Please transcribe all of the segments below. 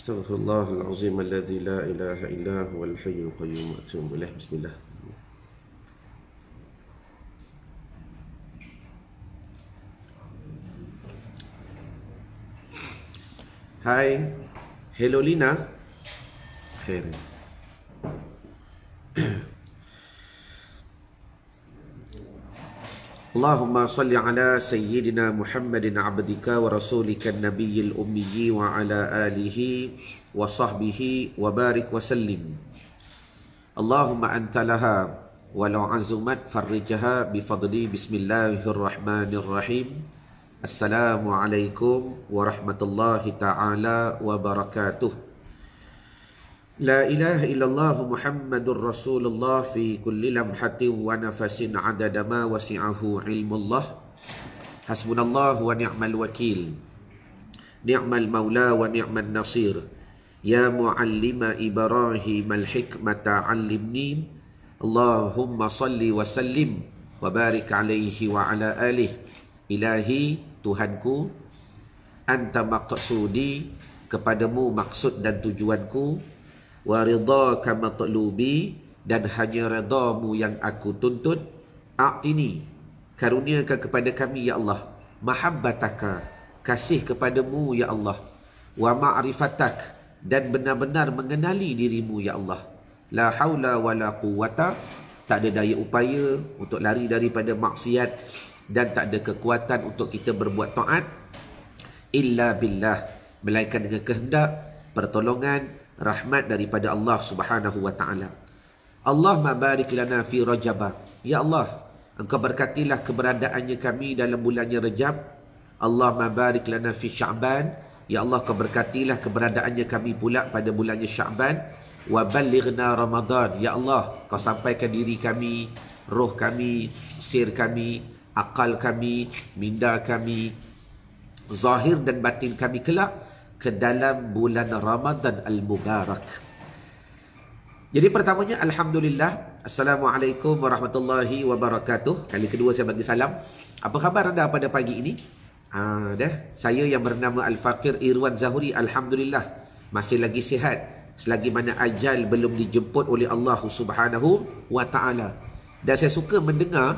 Astaghfirullahal azim alladzi la ilaha illa huwal hayyul qayyum wa atubu ilaih. Bismillah. Hai. Hello Lina. Khair. Allahumma salli ala sayyidina Muhammadin abdika wa rasulika nabiyil ummiyi wa ala alihi wa sahbihi wa barik wa sallim. Allahumma anta laha walau azumat farrijaha bifadli. Bismillahirrahmanirrahim. Assalamualaikum warahmatullahi ta'ala wabarakatuh. La ilaha illallah Muhammadur Rasulullah fi kulli lamhatin wa nafasin adada ma wasi'ahu ilmullah. Hasbunallah wa ni'mal wakil. Ni'mal maula wa ni'mal nasir. Ya muallima Ibrahim al-hikmata 'allimni. Allahumma salli wa sallim wa barik alaihi wa ala alihi. Ilahi, Tuhanku, anta maqsudi, kepadamu maksud dan tujuanku, wa ridhaka matlubi, dan hanya redamu yang aku tuntut. A'tini, karuniakan kepada kami ya Allah, mahabbataka, kasih kepadamu ya Allah, wa ma'rifatak, dan benar-benar mengenali dirimu ya Allah. La haula wa la quwwata, tak ada daya upaya untuk lari daripada maksiat, dan tak ada kekuatan untuk kita berbuat taat, illa billah, melainkan dengan kehendak, pertolongan, rahmat daripada Allah Subhanahu wa taala. Allahumma barik lana fi Rajab. Ya Allah, Engkau berkatilah keberadaannya kami dalam bulannya Rajab. Allahumma barik lana fi Sya'ban. Ya Allah, Kau berkatilah keberadaannya kami pula pada bulannya Sya'ban. Wa ballighna Ramadan. Ya Allah, Kau sampaikan diri kami, roh kami, sir kami, akal kami, minda kami, zahir dan batin kami kelak ke dalam bulan Ramadan al-Mubarak. Jadi pertamanya, Alhamdulillah. Assalamualaikum warahmatullahi wabarakatuh. Kali kedua saya bagi salam. Apa khabar anda pada pagi ini? Saya yang bernama Al-Faqir Irwan Zahuri, Alhamdulillah, masih lagi sihat, selagi mana ajal belum dijemput oleh Allah Subhanahu wa ta'ala. Dan saya suka mendengar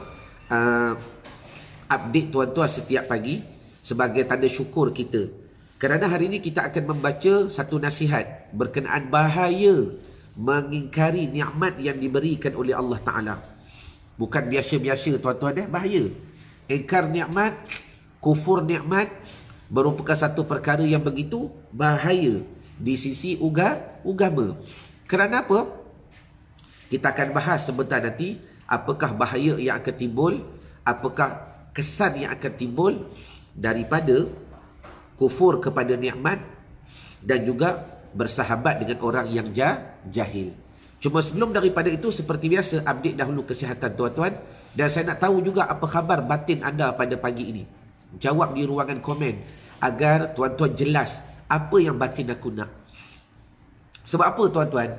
update tuan-tuan setiap pagi sebagai tanda syukur kita. Kerana hari ini kita akan membaca satu nasihat berkenaan bahaya mengingkari nikmat yang diberikan oleh Allah Ta'ala. Bukan biasa-biasa tuan-tuan, bahaya. Ingkar nikmat, kufur nikmat merupakan satu perkara yang begitu bahaya di sisi agama. Kerana apa? Kita akan bahas sebentar nanti apakah bahaya yang akan timbul, apakah kesan yang akan timbul daripada kufur kepada nikmat dan juga bersahabat dengan orang yang jahil. Cuma sebelum daripada itu, seperti biasa, update dahulu kesihatan tuan-tuan. Dan saya nak tahu juga apa khabar batin anda pada pagi ini. Jawab di ruangan komen agar tuan-tuan jelas apa yang batin aku nak. Sebab apa tuan-tuan?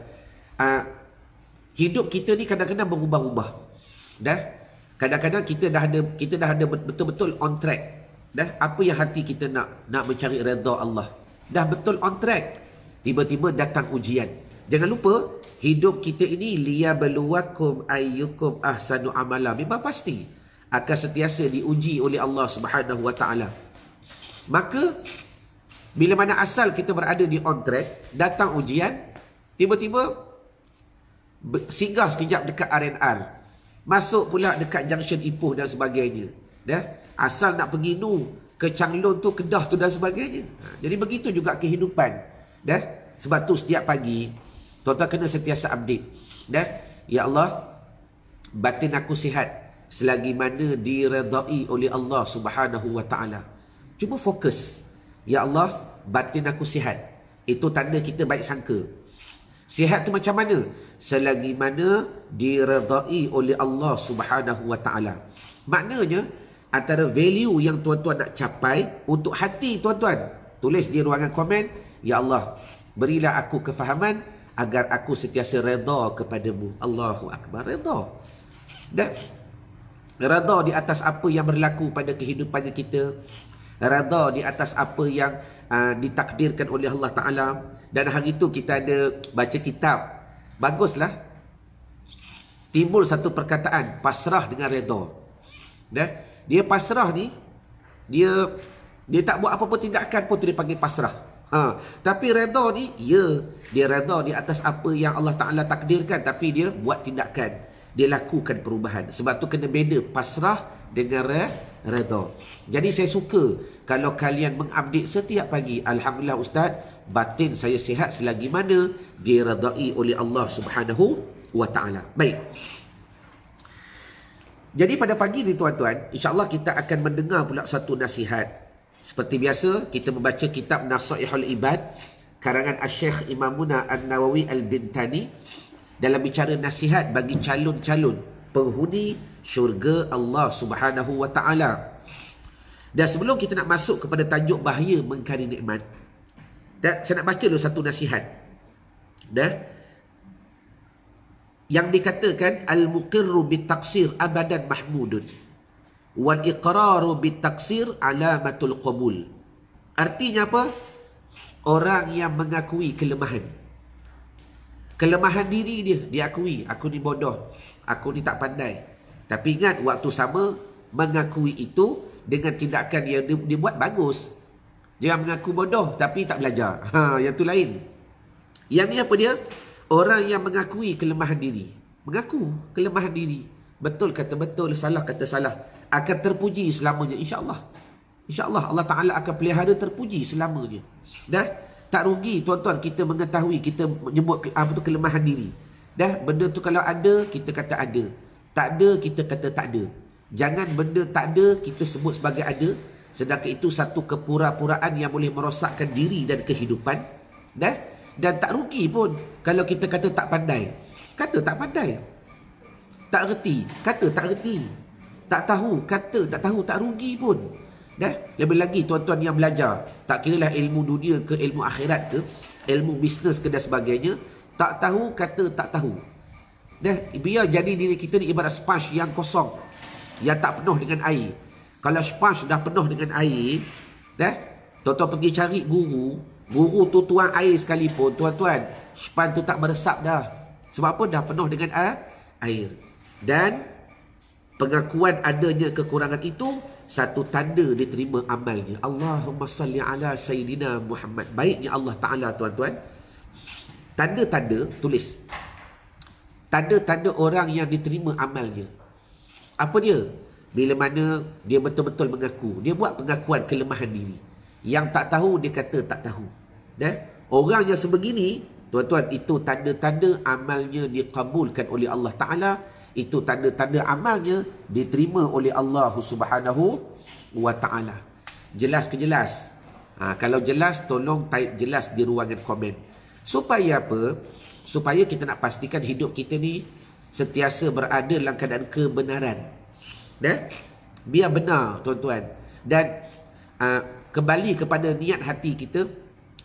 Hidup kita ni kadang-kadang berubah-ubah. Kadang-kadang kita dah ada betul-betul on track. Apa yang hati kita nak mencari redha Allah, dah betul on track. Tiba-tiba datang ujian. Jangan lupa, hidup kita ini liyabluwakum ayyukum ahsanu amala. Memang pasti akan sentiasa diuji oleh Allah Subhanahu wa taala. Maka bila mana asal kita berada di on track, datang ujian, tiba-tiba singgah sekejap dekat RNR, masuk pula dekat junction Ipoh dan sebagainya. Asal nak pergi ke Changlon tu, Kedah tu dan sebagainya. Jadi begitu juga kehidupan. Sebab tu setiap pagi tuan-tuan kena sentiasa update. Ya Allah, batin aku sihat selagi mana diredai oleh Allah Subhanahu wa taala. Cuba fokus. Ya Allah, batin aku sihat. Itu tanda kita baik sangka. Sihat tu macam mana? Selagi mana diredai oleh Allah Subhanahu wa taala. Maknanya antara value yang tuan-tuan nak capai untuk hati tuan-tuan, tulis di ruangan komen, ya Allah, berilah aku kefahaman agar aku sentiasa redha kepadamu. Allahu Akbar. Redha. Dan redha di atas apa yang berlaku pada kehidupan kita. Redha di atas apa yang ditakdirkan oleh Allah Ta'ala. Dan hari itu kita ada baca kitab. Baguslah. Timbul satu perkataan, pasrah dengan redha. Dia pasrah ni, dia tak buat apa-apa tindakan pun dia panggil pasrah. Tapi redha ni, dia redha di atas apa yang Allah Ta'ala takdirkan, tapi dia buat tindakan, dia lakukan perubahan. Sebab tu kena beda pasrah dengan redha. Jadi saya suka kalau kalian mengupdate setiap pagi, alhamdulillah Ustaz, batin saya sihat selagi mana diredai oleh Allah Subhanahu wa Ta'ala. Baik. Jadi pada pagi ni tuan-tuan, insya-Allah kita akan mendengar pula satu nasihat. Seperti biasa, kita membaca kitab Nasaihul Ibad karangan Asy-Syaikh Imamuna An-Nawawi Al-Bintani dalam bicara nasihat bagi calon-calon penghuni syurga Allah Subhanahu wa Ta'ala. Dan sebelum kita nak masuk kepada tajuk bahaya mengingkari nikmat, dan saya nak baca dulu satu nasihat. Yang dikatakan al-muqirru bit-taqsir abadan mahmudun wal iqraru bit-taqsir alamatul qabul. Artinya apa? Orang yang mengakui kelemahan. Kelemahan diri dia akui, aku ni bodoh, aku ni tak pandai. Tapi ingat, waktu sama mengakui itu dengan tindakan yang dia buat bagus. Jangan mengaku bodoh tapi tak belajar. Yang tu lain. Yang ni apa dia? Orang yang mengakui kelemahan diri. Mengaku kelemahan diri. Betul kata betul, salah kata salah. Akan terpuji selamanya, insya-Allah. InsyaAllah Allah Ta'ala akan pelihara terpuji selamanya. Dah, tak rugi tuan-tuan kita mengetahui, kita menyebut apa tu kelemahan diri. Dah, benda tu kalau ada, kita kata ada. Tak ada, kita kata tak ada. Jangan benda tak ada, kita sebut sebagai ada. Sedangkan itu satu kepura-puraan yang boleh merosakkan diri dan kehidupan. Dah, dan tak rugi pun kalau kita kata tak pandai. Kata tak pandai. Tak reti, kata tak reti. Tak tahu, kata tak tahu, tak rugi pun. Dah, lebih lagi tuan-tuan yang belajar, tak kiralah ilmu dunia ke ilmu akhirat ke, ilmu bisnes ke dan sebagainya, tak tahu kata tak tahu. Dah, biar jadi diri kita ni ibarat sponge yang kosong, yang tak penuh dengan air. Kalau sponge dah penuh dengan air, dah, tuan-tuan pergi cari guru tu tuang air sekalipun, tuan-tuan, sponge tu tak meresap dah. Sebab apa? Dah penuh dengan air. Dan pengakuan adanya kekurangan itu satu tanda diterima amalnya. Allahumma salli ala Sayyidina Muhammad. Baiknya Allah Ta'ala tuan-tuan. Tanda-tanda, tulis. Tanda-tanda orang yang diterima amalnya. Apa dia? Bila mana dia betul-betul mengaku. Dia buat pengakuan kelemahan diri. Yang tak tahu, dia kata tak tahu. Orang yang sebegini, tuan-tuan, itu tanda-tanda amalnya dikabulkan oleh Allah Ta'ala. Itu tanda-tanda amalnya diterima oleh Allah Subhanahu wa Ta'ala. Jelas ke jelas? Kalau jelas, tolong type jelas di ruangan komen. Supaya apa? Supaya kita nak pastikan hidup kita ni sentiasa berada dalam keadaan kebenaran. Biar benar tuan-tuan. Dan kembali kepada niat hati kita.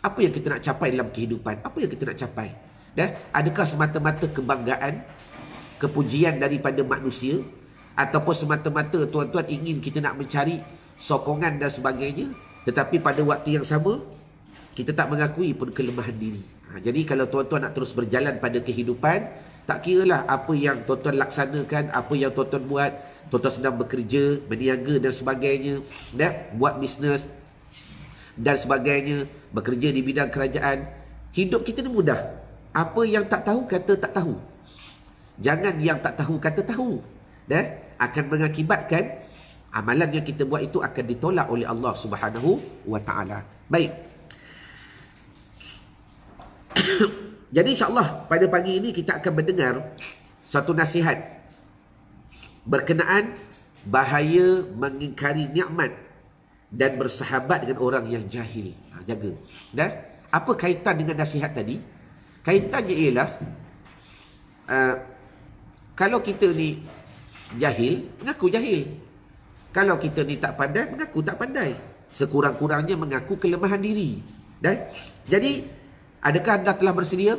Apa yang kita nak capai dalam kehidupan? Apa yang kita nak capai? Adakah semata-mata kebanggaan, kepujian daripada manusia, ataupun semata-mata tuan-tuan ingin kita nak mencari sokongan dan sebagainya, tetapi pada waktu yang sama kita tak mengakui pun kelemahan diri. Jadi kalau tuan-tuan nak terus berjalan pada kehidupan, tak kiralah apa yang tuan-tuan laksanakan, apa yang tuan-tuan buat, tuan-tuan sedang bekerja, berniaga dan sebagainya, buat bisnes dan sebagainya, bekerja di bidang kerajaan, hidup kita ni mudah. Apa yang tak tahu kata tak tahu. Jangan yang tak tahu kata tahu. Akan mengakibatkan amalan yang kita buat itu akan ditolak oleh Allah Subhanahu wa Ta'ala. Baik. Jadi insya-Allah pada pagi ini kita akan mendengar satu nasihat berkenaan bahaya mengingkari nikmat dan bersahabat dengan orang yang jahil. Jaga. Apa kaitan dengan nasihat tadi? Kaitannya ialah kalau kita ni jahil, mengaku jahil. Kalau kita ni tak pandai, mengaku tak pandai. Sekurang-kurangnya mengaku kelemahan diri. Jadi, adakah anda telah bersedia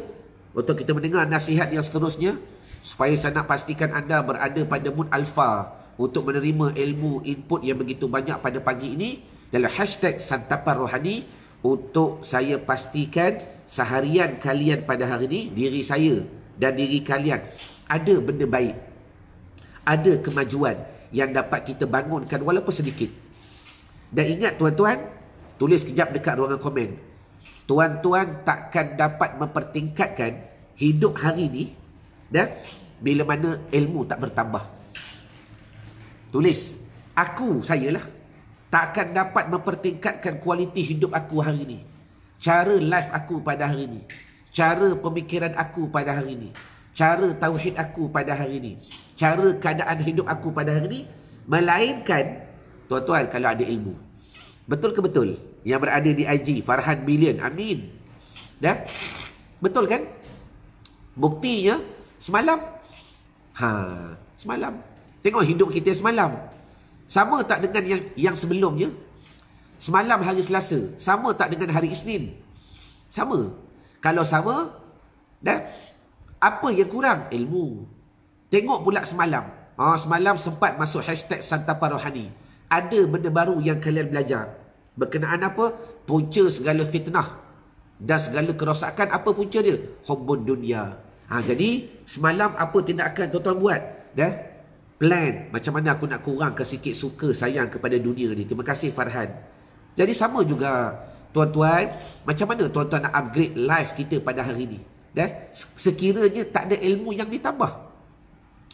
untuk kita mendengar nasihat yang seterusnya? Supaya saya nak pastikan anda berada pada mood alfa untuk menerima ilmu input yang begitu banyak pada pagi ini dalam hashtag Santapan Rohani untuk saya pastikan seharian kalian pada hari ini, diri saya dan diri kalian ada benda baik, ada kemajuan yang dapat kita bangunkan walaupun sedikit. Dan ingat tuan-tuan, tulis kejap dekat ruangan komen, tuan-tuan takkan dapat mempertingkatkan hidup hari ini dan bila mana ilmu tak bertambah. Tulis, saya takkan dapat mempertingkatkan kualiti hidup aku hari ini, cara life aku pada hari ini, cara pemikiran aku pada hari ini, cara tauhid aku pada hari ini, cara keadaan hidup aku pada hari ini, melainkan tuan-tuan kalau ada ilmu. Betul ke betul? Yang berada di IG Farhan Billion, amin. Dah? Betul kan? Buktinya semalam. Semalam. Tengok hidup kita semalam. Sama tak dengan yang sebelumnya? Semalam hari Selasa, sama tak dengan hari Isnin? Sama. Kalau sama, dah, apa yang kurang? Ilmu. Tengok pula semalam. Semalam sempat masuk hashtag Santapan Rohani. Ada benda baru yang kalian belajar. Berkenaan apa? Punca segala fitnah dan segala kerosakan, apa punca dia? Hubbun dunia. Jadi semalam apa tindakan tuan-tuan buat? Dah? Plan macam mana aku nak kurangkan sikit suka sayang kepada dunia ni. Terima kasih Farhan. Jadi sama juga tuan-tuan, macam mana tuan-tuan nak upgrade life kita pada hari ni? Dah? Sekiranya tak ada ilmu yang ditambah.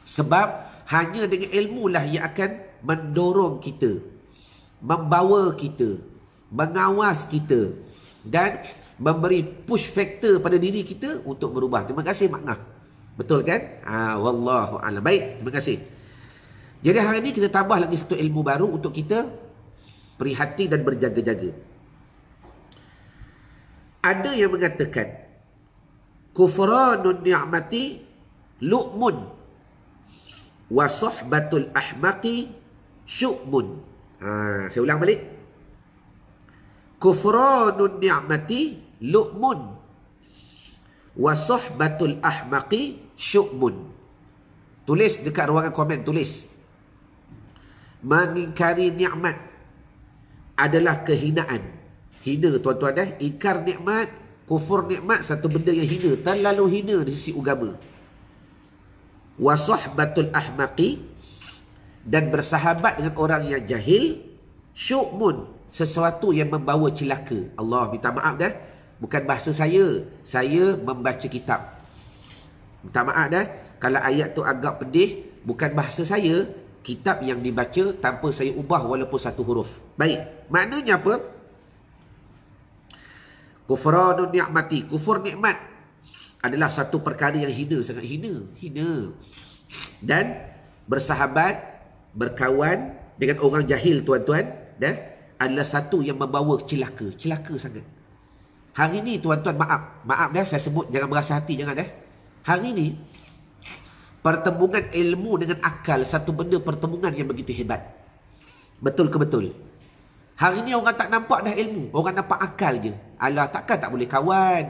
Sebab hanya dengan ilmu lah yang akan mendorong kita, membawa kita, mengawas kita dan memberi push factor pada diri kita untuk berubah. Terima kasih Mak Ngah. Betul kan? Wallahu a'lam. Baik, terima kasih. Jadi hari ini kita tambah lagi satu ilmu baru untuk kita perhati dan berjaga-jaga. Ada yang mengatakan kufranun ni'mati lu'mun wa suhbatul ahmaqi syu'mun. Saya ulang balik. Kufranun ni'mati lu'mun wa suhbatul ahmaqi syu'mun. Tulis dekat ruangan komen, tulis. Mengingkari nikmat adalah kehinaan. Hina tuan-tuan Ingkar nikmat, kufur nikmat, satu benda yang hina, terlalu hina di sisi agama. Wa suhbatul ahmaqi, dan bersahabat dengan orang yang jahil, syu'mun, sesuatu yang membawa celaka. Allah minta maaf bukan bahasa saya membaca kitab. Minta maaf kalau ayat tu agak pedih, bukan bahasa saya, kitab yang dibaca tanpa saya ubah walaupun satu huruf. Baik, maknanya apa? Kufranun ni'mati, kufur nikmat adalah satu perkara yang hina, sangat hina. Dan bersahabat, berkawan dengan orang jahil tuan-tuan, adalah satu yang membawa celaka sangat. Hari ni tuan-tuan, maaf saya sebut, jangan berasa hati, jangan Hari ni pertembungan ilmu dengan akal, satu benda pertembungan yang begitu hebat. Betul ke betul? Hari ni orang tak nampak ilmu, orang nampak akal je. Alah, takkan tak boleh kawan.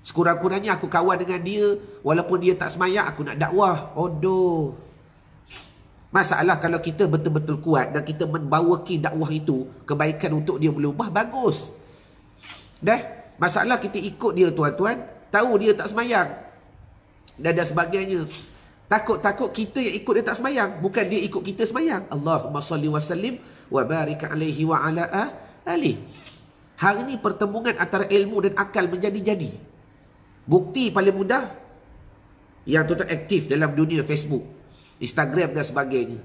Sekurang-kurangnya aku kawan dengan dia, walaupun dia tak semayang, aku nak dakwah. Masalah kalau kita betul-betul kuat dan kita membawaki dakwah itu, kebaikan untuk dia boleh ubah, bagus. Masalah kita ikut dia tuan-tuan, tahu dia tak semayang dan sebagainya. Takut-takut kita yang ikut dia tak semayang, bukan dia ikut kita semayang. Allahumma salli wa sallim wa barik alaihi wa ala alihi. Hari ni pertembungan antara ilmu dan akal menjadi-jadi. Bukti paling mudah, yang tuan-tuan aktif dalam dunia Facebook, Instagram dan sebagainya.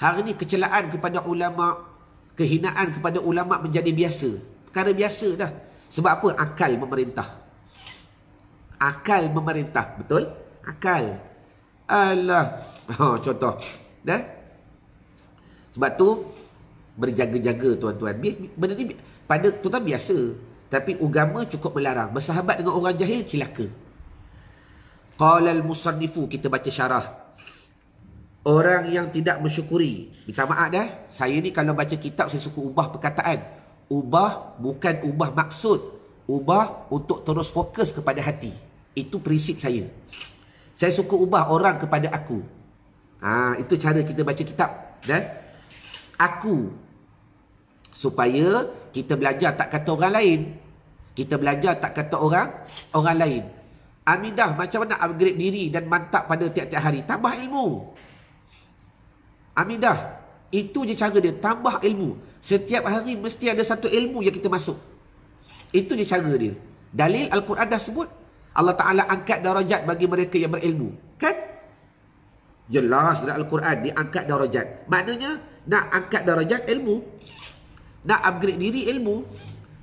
Hari ni kecelaan kepada ulama, kehinaan kepada ulama menjadi biasa. Perkara biasa dah. Sebab apa? Akal memerintah. Akal memerintah, betul? Akal. Alah. Contoh. Sebab tu berjaga-jaga tuan-tuan. Benda ni pada tuan-tuan biasa, tapi agama cukup melarang. Bersahabat dengan orang jahil, celaka. Qala al-musannifu, kita baca syarah. Orang yang tidak mensyukuri. Minta maaf saya ni kalau baca kitab saya suka ubah perkataan. Ubah bukan ubah maksud, ubah untuk terus fokus kepada hati. Itu prinsip saya. Saya suka ubah orang kepada aku. Itu cara kita baca kitab. Aku. Supaya Kita belajar tak kata orang lain. Kita belajar tak kata orang lain. Amidah macam mana upgrade diri dan mantap pada tiap-tiap hari. Tambah ilmu. Amidah, itu je cara dia. Tambah ilmu. Setiap hari mesti ada satu ilmu yang kita masuk. Itu je cara dia. Dalil Al-Quran dah sebut. Allah Ta'ala angkat darajat bagi mereka yang berilmu. Kan? Jelas dalam Al-Quran diangkat darajat. Maknanya nak angkat darajat ilmu. Nak upgrade diri ilmu.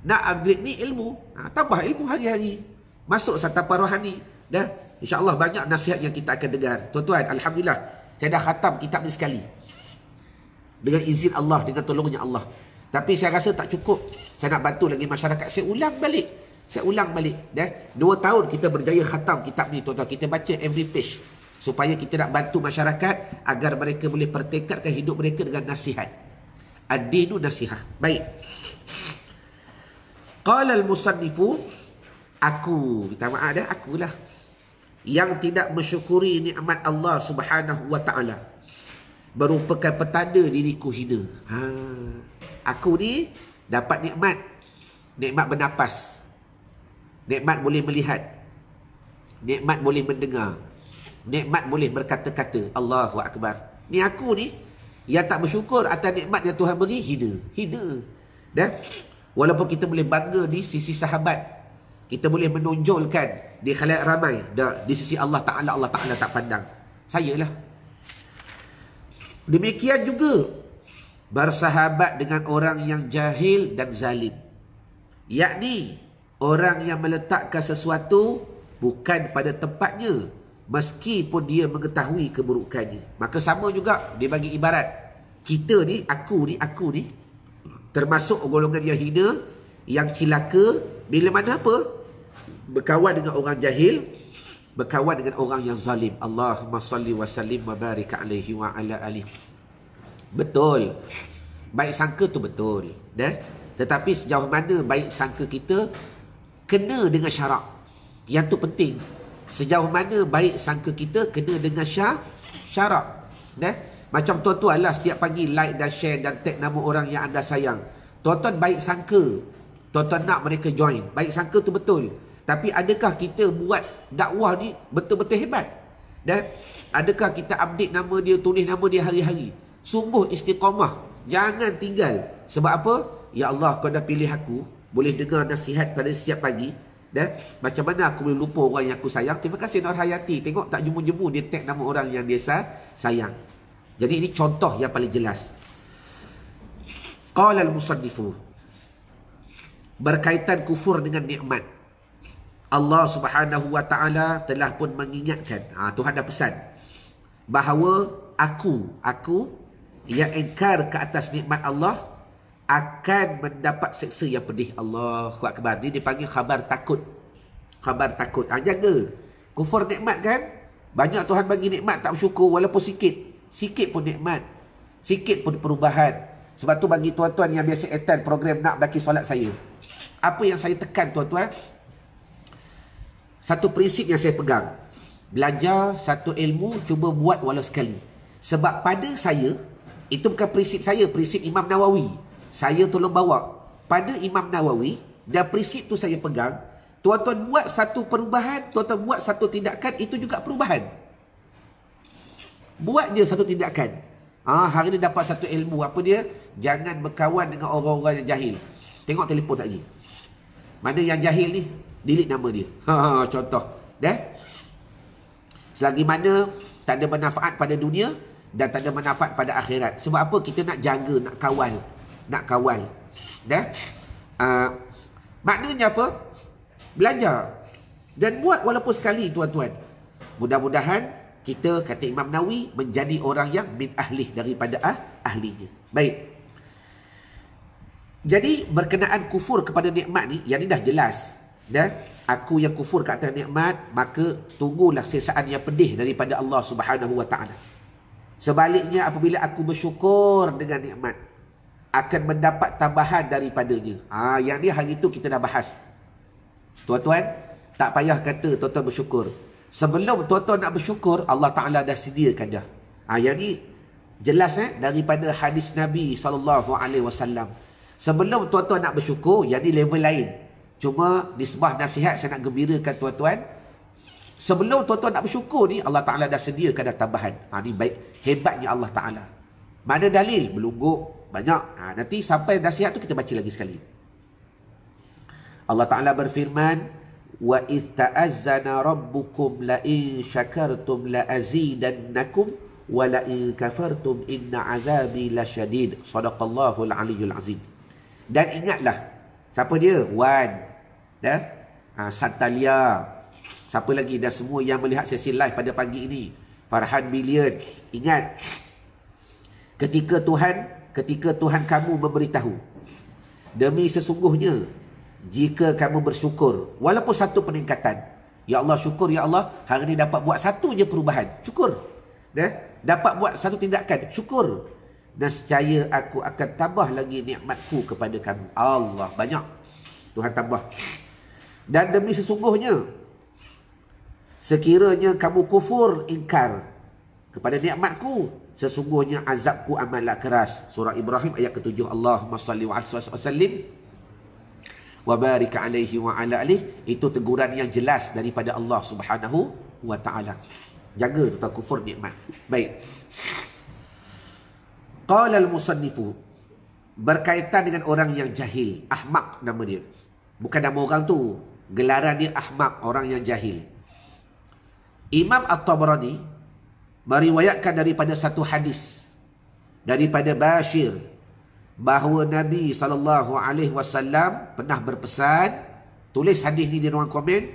Nak upgrade ni ilmu. Tambah ilmu hari-hari. Masuk satapa rohani. Dah. InsyaAllah banyak nasihat yang kita akan dengar. Tuan-tuan, Alhamdulillah. Saya dah khatam kitab ni sekali. Dengan izin Allah, dengan tolongnya Allah. Tapi saya rasa tak cukup. Saya nak bantu lagi masyarakat. Saya ulang balik. Dah. 2 tahun kita berjaya khatam kitab ni, tuan-tuan. Kita baca every page. Supaya kita nak bantu masyarakat agar mereka boleh pertekadkan hidup mereka dengan nasihat. Ad-dinu nasihat. Baik. Qala al-musannifu, aku, minta maaf dah, akulah yang tidak mensyukuri nikmat Allah Subhanahu wa taala merupakan petanda diriku hina. Aku ni dapat nikmat bernapas, nikmat boleh melihat, nikmat boleh mendengar, nikmat boleh berkata-kata. Allahu Akbar. Ni aku ni yang tak bersyukur atas nikmat yang Tuhan beri, hina. Dah. Walaupun kita boleh bangga di sisi sahabat, kita boleh menonjolkan di khalayak ramai, di sisi Allah Ta'ala tak pandang. Sayalah. Demikian juga bersahabat dengan orang yang jahil dan zalim, yakni orang yang meletakkan sesuatu bukan pada tempatnya meskipun dia mengetahui keburukannya. Maka sama juga dia bagi ibarat. Kita ni, aku ni termasuk golongan yang hina, yang cilaka bila mana apa? Berkawan dengan orang jahil, berkawan dengan orang yang zalim. Allahumma salli wa sallim wa barik alaihi wa ala alihi. Betul. Baik sangka tu betul. Tetapi sejauh mana baik sangka kita kena dengan syarak. Yang tu penting. Sejauh mana baik sangka kita kena dengan syarak. Macam tuan-tuan lah setiap pagi like dan share dan tag nama orang yang anda sayang. Tuan-tuan baik sangka. Tuan-tuan nak mereka join. Baik sangka tu betul. Tapi adakah kita buat dakwah ni betul-betul hebat? Adakah kita update nama dia, tulis nama dia hari-hari? Sungguh istiqamah. Jangan tinggal. Sebab apa? Ya Allah, kau dah pilih aku. Boleh dengar nasihat pada setiap pagi. Macam mana aku boleh lupa orang yang aku sayang? Terima kasih Nur Hayati. Tengok tak jemu-jemu dia tag nama orang yang dia sayang. Jadi ini contoh yang paling jelas. Qala al-musannifu, berkaitan kufur dengan nikmat, Allah Subhanahu wa taala telah pun mengingatkan. Tuhan dah pesan bahawa aku yang ingkar ke atas nikmat Allah akan mendapat seksa yang pedih. Allahu Akbar. Ini dipanggil khabar takut. Khabar takut. Jaga. Kufur nikmat kan? Banyak Tuhan bagi nikmat tak bersyukur walaupun sikit. Sikit pun nikmat, sikit pun perubahan. Sebab tu bagi tuan-tuan yang biasa attend program Nak Baki Solat saya, apa yang saya tekan tuan-tuan, satu prinsip yang saya pegang, belajar satu ilmu, cuba buat walau sekali. Sebab pada saya, itu bukan prinsip saya, prinsip Imam Nawawi. Saya tolong bawa pada Imam Nawawi, dan prinsip tu saya pegang. Tuan-tuan buat satu perubahan, tuan-tuan buat satu tindakan, itu juga perubahan. Buat je satu tindakan. Hari ni dapat satu ilmu. Apa dia? Jangan berkawan dengan orang-orang yang jahil. Tengok telefon tak lagi. Mana yang jahil ni, delete nama dia. Contoh. Selagi mana tak ada manfaat pada dunia dan tak ada manfaat pada akhirat. Sebab apa? Kita nak jaga, nak kawal. Maknanya apa? Belajar. Dan buat walaupun sekali tuan-tuan. Mudah-mudahan kita, kata Imam Nawawi, menjadi orang yang min ahlih, daripada ahlinya. Baik. Jadi berkenaan kufur kepada nikmat ni, yang ni dah jelas. Aku yang kufur ke atas nikmat, maka tunggulah siksaan yang pedih daripada Allah Subhanahu wa taala. Sebaliknya apabila aku bersyukur dengan nikmat, akan mendapat tambahan daripadanya. Yang ni hari tu kita dah bahas. Tuan-tuan, tak payah kata tuan-tuan bersyukur. Sebelum tuan-tuan nak bersyukur, Allah Ta'ala dah sediakan dah. Yang ni jelas daripada hadis Nabi SAW. Sebelum tuan-tuan nak bersyukur, yang ni level lain. Cuma di sebuah nasihat saya nak gembirakan tuan-tuan. Sebelum tuan-tuan nak bersyukur ni, Allah Ta'ala dah sediakan dah tambahan. Ni baik. Hebatnya Allah Ta'ala. Mana dalil? Belungguk. Banyak. Nanti sampai nasihat tu kita baca lagi sekali. Allah Ta'ala berfirman, wa idh ta'azzana rabbukum la in syakartum la azidannakum wa la in kafartum inna azabi lasyadid. Sadaqallahul aliyyul azim. Dan ingatlah, siapa dia? Wan. Santalia. Siapa lagi? Dan semua yang melihat sesi live pada pagi ini. Farhan Billion. Ingat, ketika Tuhan kamu memberitahu, demi sesungguhnya jika kamu bersyukur, walaupun satu peningkatan, ya Allah syukur, ya Allah hari ini dapat buat satu je perubahan, syukur. Dapat buat satu tindakan, syukur. Nescaya aku akan tambah lagi nikmatku kepada kamu. Allah, banyak Tuhan tambah. Dan demi sesungguhnya, sekiranya kamu kufur, ingkar kepada nikmatku, sesungguhnya azabku amatlah keras. Surah Ibrahim ayat ke-7. Allahumma salli wa sallim wa barik alaihi wa ala alihi. Itu teguran yang jelas daripada Allah Subhanahu wa ta'ala. Jaga tentang kufur nikmat. Baik. Qala al-musannifu, berkaitan dengan orang yang jahil. Ahmaq nama dia. Bukan nama orang tu. Gelaran dia ahmaq, orang yang jahil. Imam At-Tabarani meriwayatkan daripada satu hadis daripada Bashir bahawa Nabi SAW pernah berpesan, tulis hadis ni di ruang komen,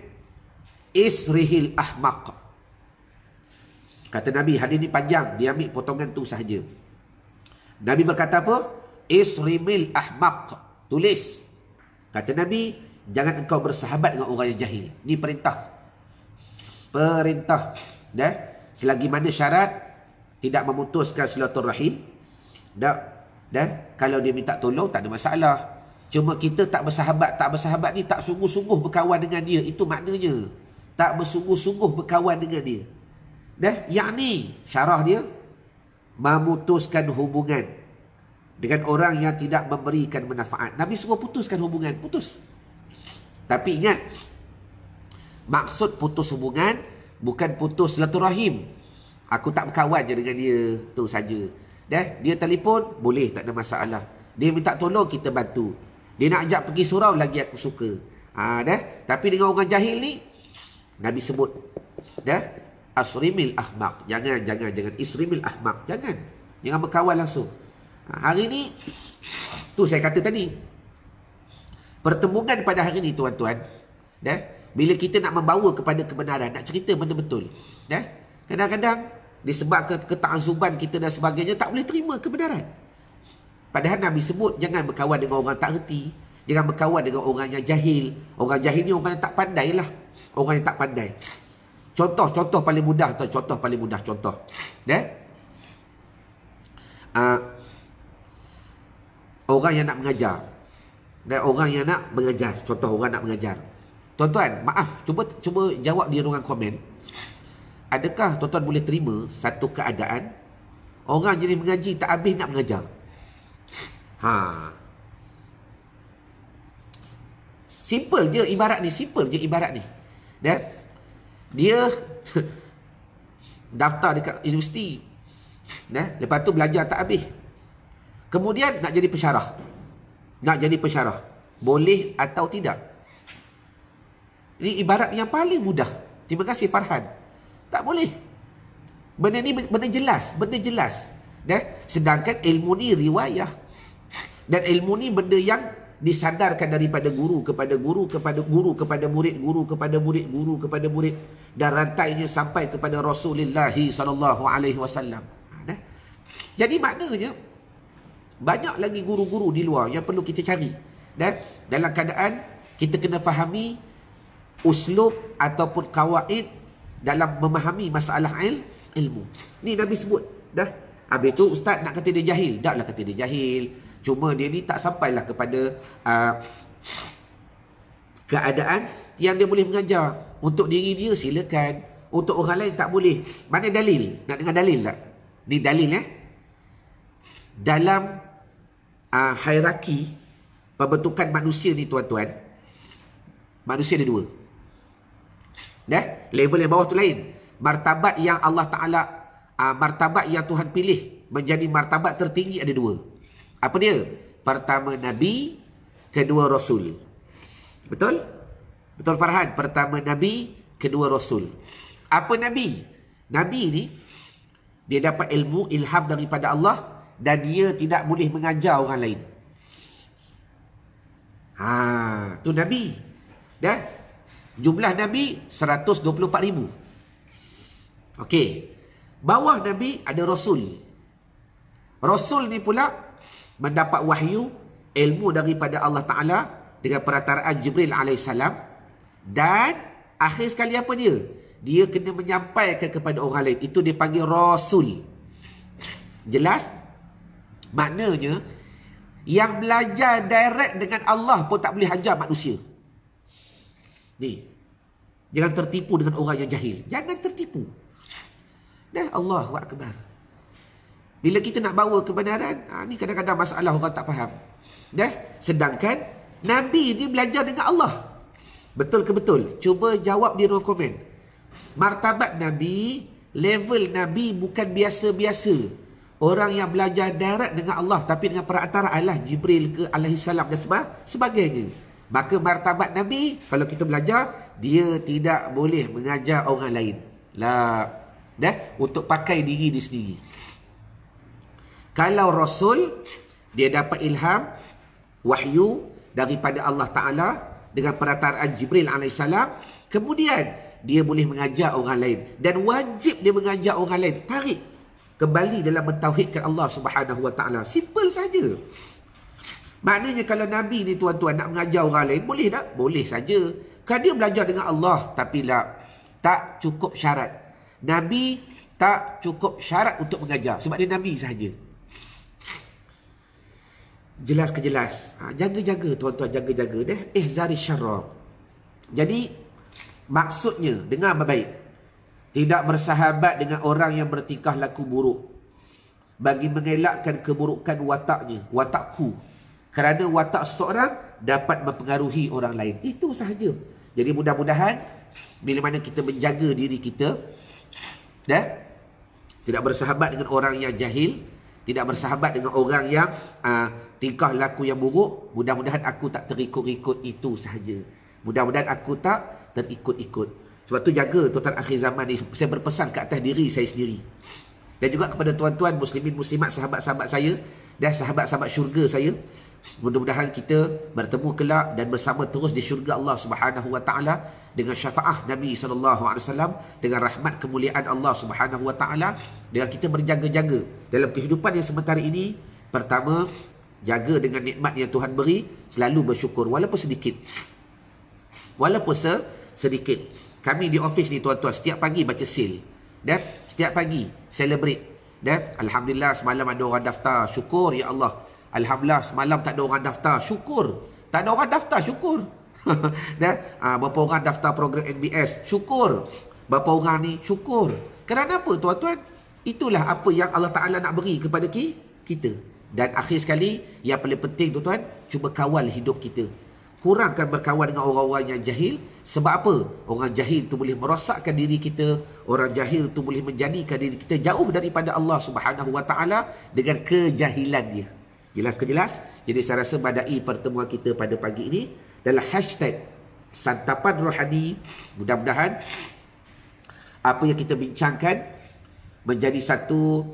isrihil ahmaq. Kata Nabi, hadis ni panjang, dia ambil potongan tu sahaja. Nabi berkata apa? Isrimil ahmaq. Tulis. Kata Nabi, jangan engkau bersahabat dengan orang yang jahil. Ni perintah. Perintah. Selagi mana syarat tidak memutuskan silaturahim. Dan kalau dia minta tolong, tak ada masalah. Cuma kita tak bersahabat ni tak sungguh-sungguh berkawan dengan dia. Itu maknanya. Tak bersungguh-sungguh berkawan dengan dia. Yang ni syarah dia, memutuskan hubungan dengan orang yang tidak memberikan manfaat. Nabi suruh putuskan hubungan. Putus. Tapi ingat, maksud putus hubungan bukan putus silaturahim. Aku tak berkawan je dengan dia, tu saja. Dia telefon, boleh, tak ada masalah. Dia minta tolong, kita bantu. Dia nak ajak pergi surau, lagi aku suka. Tapi dengan orang jahil ni, Nabi sebut, asrimil ahmaq. Jangan isrimil ahmaq. Jangan berkawan langsung. Hari ni, tu saya kata tadi, pertemuan pada hari ni tuan-tuan, bila kita nak membawa kepada kebenaran, nak cerita benda betul, kadang-kadang disebabkan keta'azuban kita dan sebagainya, tak boleh terima kebenaran. Padahal Nabi sebut jangan berkawan dengan orang tak reti, jangan berkawan dengan orang yang jahil. Orang jahil ni orang yang tak pandai lah. Orang yang tak pandai. Contoh paling mudah. Contoh. Orang yang nak mengajar. Orang yang nak mengajar. Contoh orang nak mengajar. Tuan-tuan, maaf, cuba jawab di ruangan komen. Adakah tuan-tuan boleh terima satu keadaan orang jadi mengaji tak habis nak mengajar? Simple je ibarat ni. Dia daftar dekat universiti. Lepas tu belajar tak habis. Kemudian nak jadi pensyarah. Boleh atau tidak? Ini ibarat yang paling mudah. Terima kasih Farhan. Tak boleh. Benda ni benda jelas. Sedangkan ilmu ni riwayah. Dan ilmu ni benda yang disandarkan daripada guru kepada guru kepada guru kepada murid, guru kepada murid, guru kepada murid, dan rantainya sampai kepada Rasulullah SAW. Jadi maknanya banyak lagi guru-guru di luar yang perlu kita cari. Dan dalam keadaan kita kena fahami uslub ataupun kawaid dalam memahami masalah ilmu. Ni Nabi sebut. Habis tu ustaz nak kata dia jahil. Taklah kata dia jahil. Cuma dia ni tak sampailah kepada keadaan yang dia boleh mengajar. Untuk diri dia silakan. Untuk orang lain tak boleh. Mana dalil? Nak dengar dalil tak? Ni dalil dalam hierarki pembentukan manusia ni tuan-tuan, manusia ada dua. Level yang bawah tu lain. Martabat yang Allah Ta'ala, martabat yang Tuhan pilih menjadi martabat tertinggi ada dua. Apa dia? Pertama Nabi, kedua Rasul. Betul? Betul Farhan? Pertama Nabi, kedua Rasul. Apa Nabi? Nabi ni, dia dapat ilmu, ilham daripada Allah dan dia tidak boleh mengajar orang lain. Tu Nabi. Dan jumlah Nabi 124,000. Okey. Bawah Nabi ada Rasul. Rasul ni pula mendapat wahyu, ilmu daripada Allah Ta'ala dengan perantaraan Jibril alaihissalam. Dan akhir sekali apa dia? Dia kena menyampaikan kepada orang lain. Itu dipanggil Rasul. Jelas? Maknanya, yang belajar direct dengan Allah pun tak boleh ajar manusia. Ni. Jangan tertipu dengan orang yang jahil. Jangan tertipu. Allahu Akbar. Bila kita nak bawa kebenaran, ni kadang-kadang masalah orang tak faham. Sedangkan Nabi ni belajar dengan Allah. Betul ke betul? Cuba jawab di ruang komen. Martabat Nabi, level Nabi bukan biasa-biasa. Orang yang belajar direct dengan Allah, tapi dengan perantaraan Allah, Jibril ke alaihissalam dan sebagainya. Maka martabat Nabi, kalau kita belajar, dia tidak boleh mengajar orang lain. Untuk pakai diri dia sendiri. Kalau Rasul, dia dapat ilham, wahyu daripada Allah Ta'ala dengan perantaraan Jibril alaihissalam. Kemudian dia boleh mengajar orang lain. Dan wajib dia mengajar orang lain. Tarik kembali dalam mentauhidkan Allah Subhanahu Wa Ta'ala. Simple saja. Maknanya kalau Nabi ni tuan-tuan nak mengajar orang lain, boleh tak? Boleh saja. Kan dia belajar dengan Allah. Tapi tak cukup syarat. Nabi tak cukup syarat untuk mengajar. Sebab dia Nabi sahaja. Jelas ke jelas? Jaga-jaga tuan-tuan, jaga-jaga. Ihzari syarra. Jadi, maksudnya, dengar baik. Tidak bersahabat dengan orang yang bertingkah laku buruk. Bagi mengelakkan keburukan wataknya. Watakku. Kerana watak seseorang dapat mempengaruhi orang lain. Itu sahaja. Jadi mudah-mudahan, bila mana kita menjaga diri kita, tidak bersahabat dengan orang yang jahil, tidak bersahabat dengan orang yang tingkah laku yang buruk, mudah-mudahan aku tak terikut-ikut itu sahaja. Mudah-mudahan aku tak terikut-ikut. Sebab tu jaga tuan-tuan akhir zaman ni. Saya berpesan ke atas diri saya sendiri. Dan juga kepada tuan-tuan muslimin muslimat, sahabat-sahabat saya dan sahabat-sahabat syurga saya. Mudah-mudahan kita bertemu kelak dan bersama terus di syurga Allah Subhanahu Wa Ta'ala dengan syafaah Nabi SAW, dengan rahmat kemuliaan Allah Subhanahu Wa Ta'ala, dengan kita berjaga-jaga dalam kehidupan yang sementara ini. Pertama, jaga dengan nikmat yang Tuhan beri, selalu bersyukur walaupun sedikit. Walaupun sedikit. Kami di office ni tuan-tuan setiap pagi baca sale. Dan setiap pagi celebrate. Dan alhamdulillah semalam ada orang daftar, syukur ya Allah. Alhamdulillah semalam tak ada orang daftar, syukur. Tak ada orang daftar, syukur. Berapa orang daftar program NBS, syukur. Berapa orang ni, syukur. Kerana apa tuan-tuan? Itulah apa yang Allah Ta'ala nak beri kepada kita. Dan akhir sekali, yang paling penting tuan-tuan, cuba kawal hidup kita. Kurangkan berkawan dengan orang-orang yang jahil. Sebab apa? Orang jahil tu boleh merosakkan diri kita. Orang jahil tu boleh menjadikan diri kita jauh daripada Allah Subhanahu Wa Ta'ala dengan kejahilan dia. Jelas ke jelas? Jadi saya rasa badai pertemuan kita pada pagi ini dalam hashtag Santapan Rohani. Mudah-mudahan apa yang kita bincangkan menjadi satu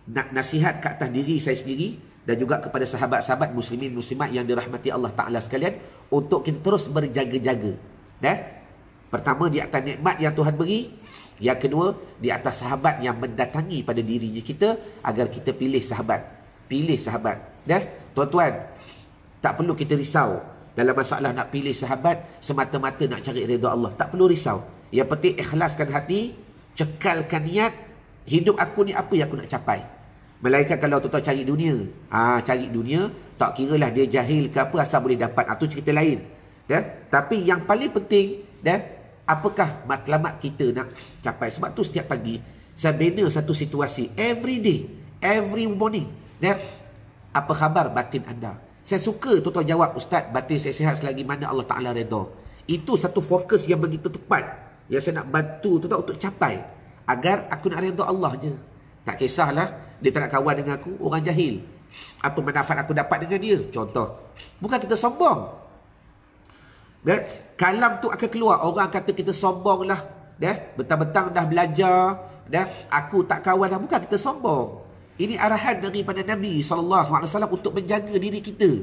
nasihat ke atas diri saya sendiri dan juga kepada sahabat-sahabat muslimin muslimat yang dirahmati Allah Ta'ala sekalian, untuk kita terus berjaga-jaga. Pertama, di atas nikmat yang Tuhan beri. Yang kedua, di atas sahabat yang mendatangi pada dirinya kita, agar kita pilih sahabat. Pilih sahabat. Tuan-tuan, tak perlu kita risau dalam masalah nak pilih sahabat semata-mata nak cari redha Allah. Tak perlu risau. Yang penting ikhlaskan hati, cekalkan niat. Hidup aku ni apa yang aku nak capai. Melainkan kalau tuan-tuan cari dunia, cari dunia, tak kira lah dia jahil ke apa, asal boleh dapat. Itu cerita lain. Tapi yang paling penting, apakah matlamat kita nak capai. Sebab tu setiap pagi saya bina satu situasi. Every day, every morning. Apa khabar batin anda? Saya suka tuan-tuan jawab, Ustaz, batin saya sihat selagi mana Allah Ta'ala redha. Itu satu fokus yang begitu tepat, yang saya nak bantu tuan-tuan untuk capai, agar aku nak redha Allah je. Tak kisahlah dia tak nak kawan dengan aku, orang jahil. Apa manfaat aku dapat dengan dia? Contoh, bukan kita sombong. Dan kalam tu akan keluar, orang kata kita sombong lah, betang-betang dah belajar, aku tak kawan dah. Bukan kita sombong. Ini arahan daripada Nabi SAW untuk menjaga diri kita.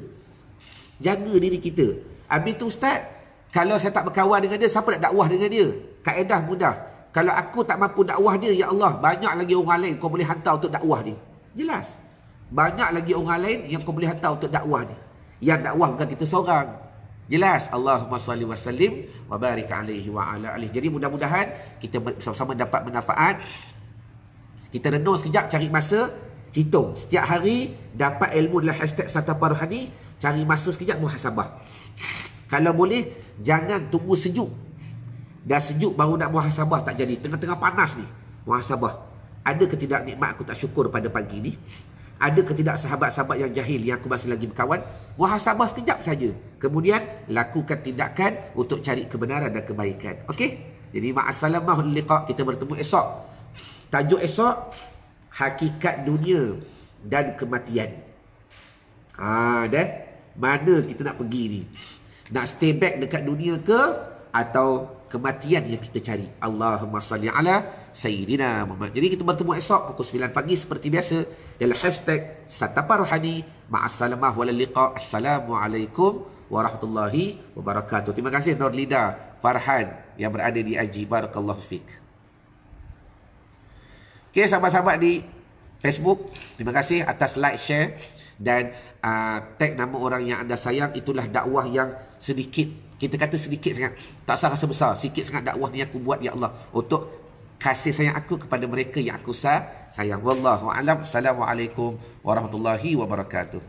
Jaga diri kita. Habis tu Ustaz, kalau saya tak berkawan dengan dia, siapa nak dakwah dengan dia? Kaedah mudah. Kalau aku tak mampu dakwah dia, ya Allah, banyak lagi orang lain kau boleh hantar untuk dakwah dia. Jelas. Banyak lagi orang lain yang kau boleh hantar untuk dakwah dia. Yang dakwah bukan kita seorang. Jelas. Allahumma salli wa sallim wa barik alaihi wa ala alihi. Jadi mudah-mudahan kita bersama-sama dapat manfaat. Kita renung sekejap, cari masa, hitung. Setiap hari dapat ilmu dalam hashtag Satapan Rohani, cari masa sekejap muhasabah. Kalau boleh, jangan tunggu sejuk. Dah sejuk baru nak muhasabah, tak jadi. Tengah-tengah panas ni, muhasabah. Ada ke tidak nikmat aku tak syukur pada pagi ni? Ada ke tidak sahabat-sahabat yang jahil yang aku masih lagi berkawan? Muhasabah sekejap saja. Kemudian, lakukan tindakan untuk cari kebenaran dan kebaikan. Okey? Jadi, ma'assalamah liqa. Kita bertemu esok. Tajuk esok, hakikat dunia dan kematian. Mana kita nak pergi ni? Nak stay back dekat dunia ke, atau kematian yang kita cari? Allahumma salli ala Sayyidina Muhammad. Jadi kita bertemu esok pukul 9 pagi seperti biasa dalam hashtag Satapan Rohani. Ma'assalamah wal liqa. Assalamualaikum warahmatullahi wabarakatuh. Terima kasih Nurlida Farhan yang berada di Aji. Barakallahu fiik. Okay, sahabat-sahabat di Facebook, terima kasih atas like, share dan tag nama orang yang anda sayang. Itulah dakwah yang sedikit, kita kata sedikit sangat, tak usah rasa besar, sikit sangat dakwah ni aku buat ya Allah, untuk kasih sayang aku kepada mereka yang aku sayang. Wallahu a'lam. Assalamualaikum warahmatullahi wabarakatuh.